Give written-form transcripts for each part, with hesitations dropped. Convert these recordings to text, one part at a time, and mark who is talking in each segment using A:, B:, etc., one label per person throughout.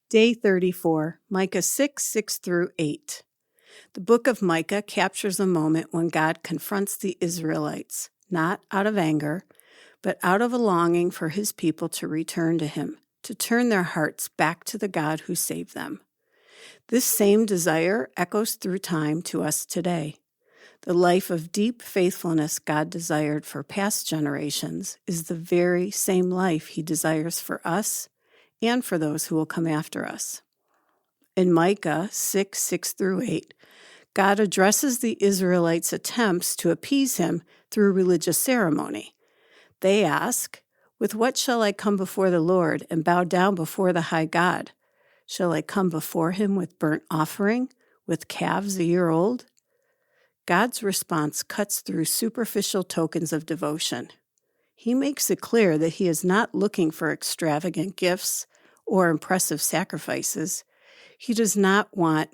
A: Day 34, Micah 6:6-8. The book of Micah captures a moment when God confronts the Israelites, not out of anger, but out of a longing for his people to return to him, to turn their hearts back to the God who saved them. This same desire echoes through time to us today. The life of deep faithfulness God desired for past generations is the very same life he desires for us and for those who will come after us. In Micah 6:6-8, God addresses the Israelites' attempts to appease him through religious ceremony. They ask, "With what shall I come before the Lord and bow down before the high God? Shall I come before him with burnt offering, with calves a year old?" God's response cuts through superficial tokens of devotion. He makes it clear that he is not looking for extravagant gifts or impressive sacrifices. He does not want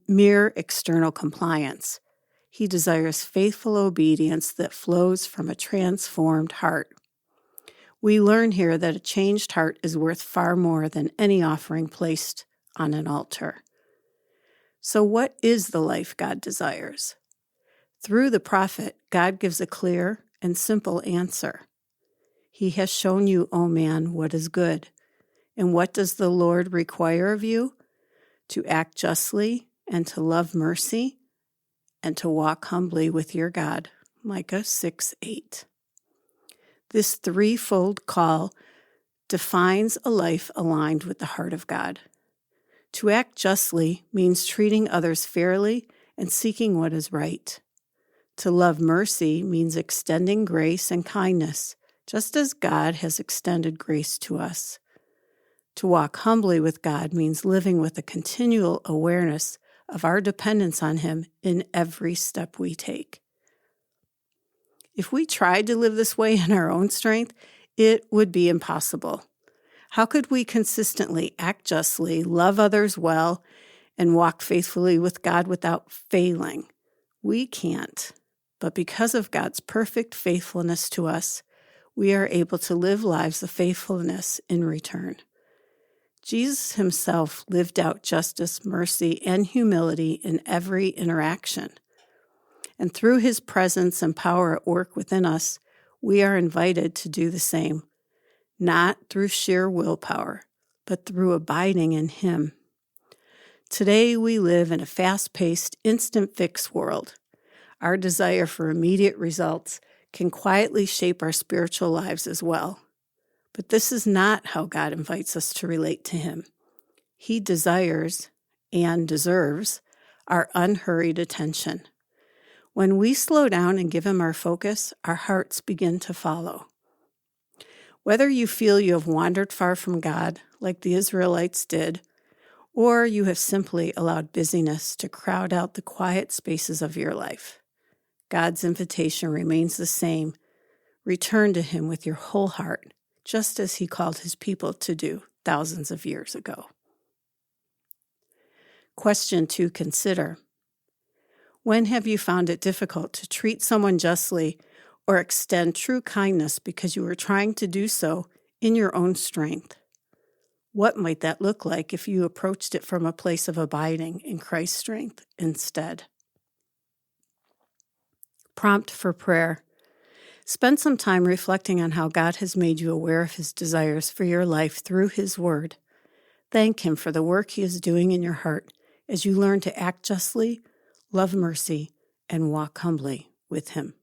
A: mere external compliance. He desires faithful obedience that flows from a transformed heart. We learn here that a changed heart is worth far more than any offering placed on an altar. So what is the life God desires? Through the prophet, God gives a clear and simple answer. He has shown you, O man, what is good. And what does the Lord require of you? To act justly and to love mercy and to walk humbly with your God. Micah 6:8. This threefold call defines a life aligned with the heart of God. To act justly means treating others fairly and seeking what is right. To love mercy means extending grace and kindness, just as God has extended grace to us. To walk humbly with God means living with a continual awareness of our dependence on him in every step we take. If we tried to live this way in our own strength, it would be impossible. How could we consistently act justly, love others well, and walk faithfully with God without failing? We can't. But because of God's perfect faithfulness to us, we are able to live lives of faithfulness in return. Jesus himself lived out justice, mercy, and humility in every interaction. And through his presence and power at work within us, we are invited to do the same, not through sheer willpower, but through abiding in him. Today we live in a fast-paced, instant fix world. Our desire for immediate results can quietly shape our spiritual lives as well. But this is not how God invites us to relate to him. He desires and deserves our unhurried attention. When we slow down and give him our focus, our hearts begin to follow. Whether you feel you have wandered far from God, like the Israelites did, or you have simply allowed busyness to crowd out the quiet spaces of your life, God's invitation remains the same. Return to him with your whole heart, just as he called his people to do thousands of years ago. Question to consider. When have you found it difficult to treat someone justly or extend true kindness because you were trying to do so in your own strength? What might that look like if you approached it from a place of abiding in Christ's strength instead? Prompt for prayer. Spend some time reflecting on how God has made you aware of his desires for your life through his word. Thank him for the work he is doing in your heart as you learn to act justly, love mercy, and walk humbly with him.